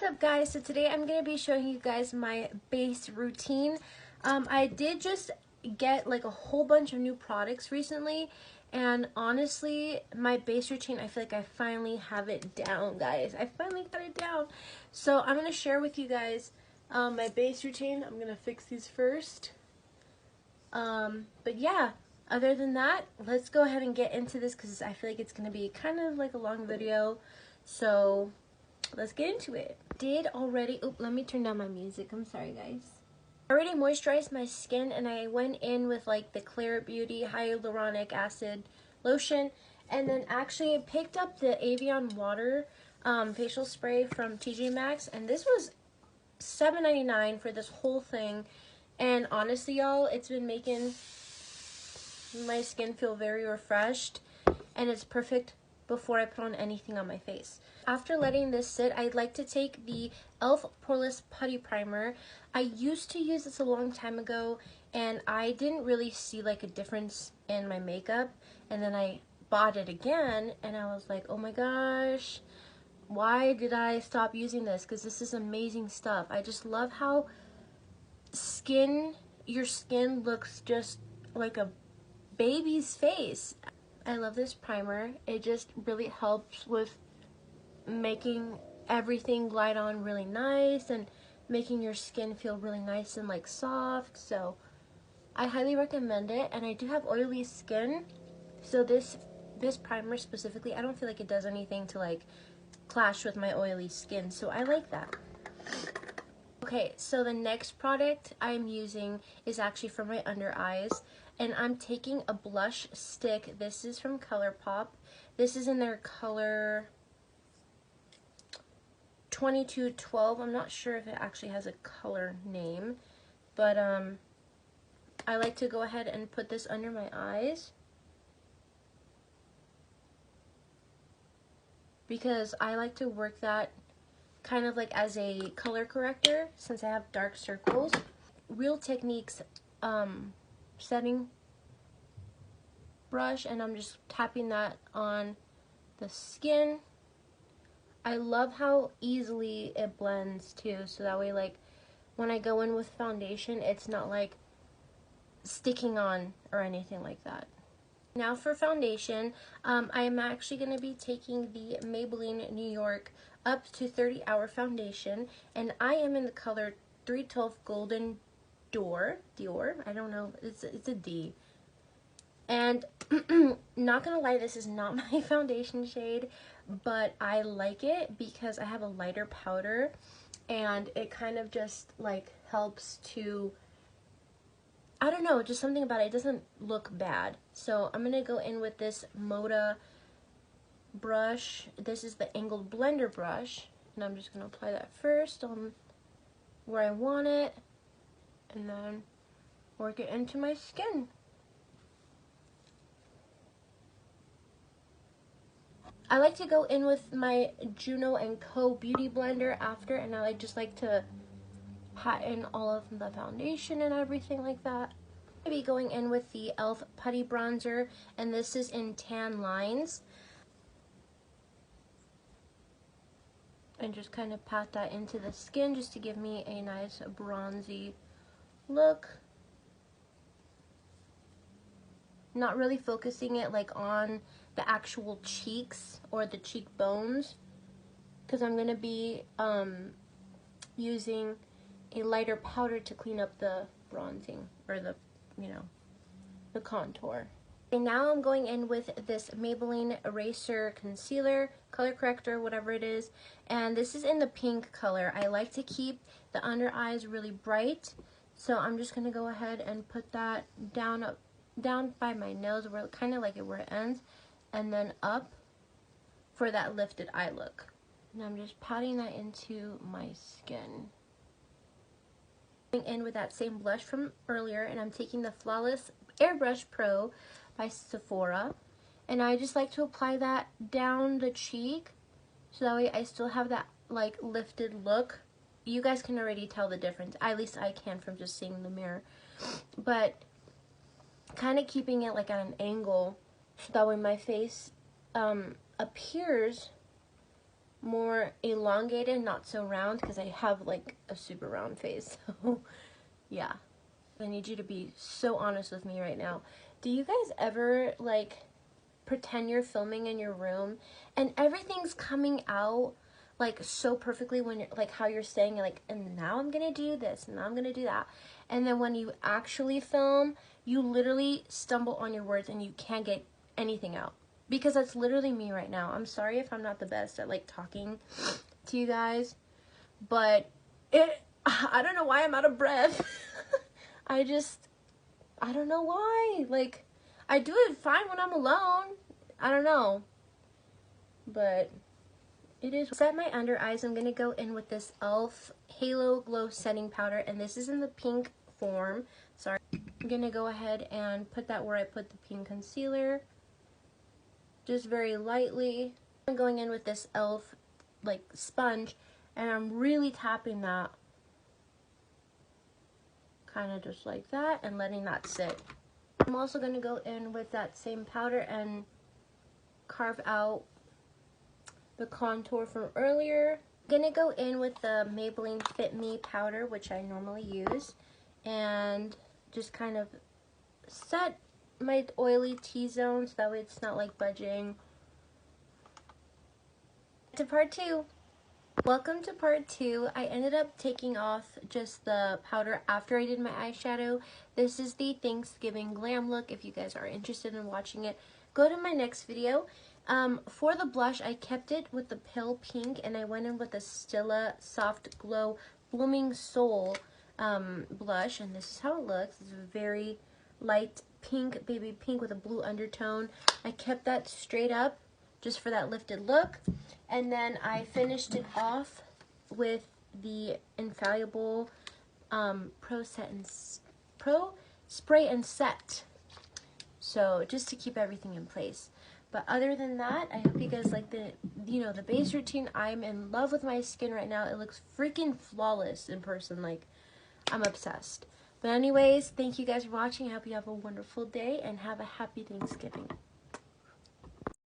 up, guys? So today I'm going to be showing you guys my base routine. I did just get like a whole bunch of new products recently, and honestly my base routine, I feel like I finally have it down, guys. I finally got it down. So I'm going to share with you guys my base routine. I'm going to fix these first. But yeah, other than that, let's go ahead and get into this because I feel like it's going to be kind of like a long video. So let's get into it. Let me turn down my music. I'm sorry, guys. I already moisturized my skin, and I went in with like the Clear Beauty Hyaluronic Acid Lotion, and then actually I picked up the Evian Water facial spray from TJ Maxx, and this was $7.99 for this whole thing. And honestly, y'all, it's been making my skin feel very refreshed, and it's perfect before I put on anything on my face. After letting this sit, I'd like to take the e.l.f. Poreless Putty Primer. I used to use this a long time ago, and I didn't really see like a difference in my makeup, and then I bought it again, and I was like, oh my gosh, why did I stop using this? Because this is amazing stuff. I just love how your skin looks just like a baby's face. I love this primer. It just really helps with making everything glide on really nice and making your skin feel really nice and like soft. So I highly recommend it, and I do have oily skin, so this primer specifically, I don't feel like it does anything to like clash with my oily skin, so I like that. Okay, so the next product I'm using is actually for my under eyes, and I'm taking a blush stick. This is from ColourPop. This is in their color 2212. I'm not sure if it actually has a color name, but I like to go ahead and put this under my eyes because I like to work that kind of like as a color corrector since I have dark circles. Real Techniques setting brush, and I'm just tapping that on the skin. I love how easily it blends too, so that way like when I go in with foundation, it's not like sticking on or anything like that. Now for foundation, I'm actually going to be taking the Maybelline New York Up to 30 Hour Foundation, and I am in the color 312 Golden Dior, I don't know, it's a D. And not gonna lie, this is not my foundation shade, but I like it because I have a lighter powder, and it kind of just like helps to, I don't know, just something about it. It doesn't look bad. So I'm gonna go in with this Moda brush. This is the angled blender brush, and I'm just gonna apply that first on where I want it, and then work it into my skin. I like to go in with my Juno & Co. Beauty Blender after, and I just like to pat in all of the foundation and everything like that. I'm going to be going in with the e.l.f. Putty Bronzer, and this is in Tan Lines. And just kind of pat that into the skin just to give me a nice bronzy look. Not really focusing it like on the actual cheeks or the cheekbones, because I'm going to be using a lighter powder to clean up the bronzing or the, the contour. And now I'm going in with this Maybelline Eraser Concealer, color corrector, whatever it is, and this is in the pink color. I like to keep the under eyes really bright, so I'm just going to go ahead and put that down by my nose, where kind of like where it ends, and then up for that lifted eye look. And I'm just patting that into my skin. Going in with that same blush from earlier, and I'm taking the Flawless Airbrush Pro by Sephora, and I just like to apply that down the cheek so that way I still have that like lifted look. You guys can already tell the difference, at least I can from just seeing the mirror, but kind of keeping it like at an angle so that way my face appears more elongated, not so round, because I have like a super round face. So yeah, I need you to be so honest with me right now. Do you guys ever like pretend you're filming in your room and everything's coming out like so perfectly when you're like how you're saying like, and now I'm gonna do this and now I'm gonna do that, and then when you actually film, you literally stumble on your words and you can't get anything out? Because that's literally me right now. I'm sorry if I'm not the best at like talking to you guys, but I don't know why I'm out of breath. I don't know why. Like, I do it fine when I'm alone. I don't know. But it is. Set my under eyes. I'm going to go in with this e.l.f. Halo Glow Setting Powder. And this is in the pink form. Sorry. I'm going to go ahead and put that where I put the pink concealer. Just very lightly. I'm going in with this e.l.f. like sponge. And I'm really tapping that. Kind of just like that. And letting that sit. I'm also going to go in with that same powder and carve out the contour from earlier. I'm going to go in with the Maybelline Fit Me powder, which I normally use, and just kind of set my oily T-zone so that way it's not like budging. To part 2. Welcome to part 2. I ended up taking off just the powder after I did my eyeshadow. This is the Thanksgiving glam look. If you guys are interested in watching it, go to my next video. For the blush, I kept it with the pale pink, and I went in with the Stila Soft Glow Blooming Soul blush, and this is how it looks. It's a very light pink, baby pink with a blue undertone. I kept that straight up just for that lifted look. And then I finished it off with the Infallible Pro Spray and Set. So just to keep everything in place. But other than that, I hope you guys like the base routine. I'm in love with my skin right now. It looks freaking flawless in person. Like, I'm obsessed. But anyways, thank you guys for watching. I hope you have a wonderful day and have a happy Thanksgiving.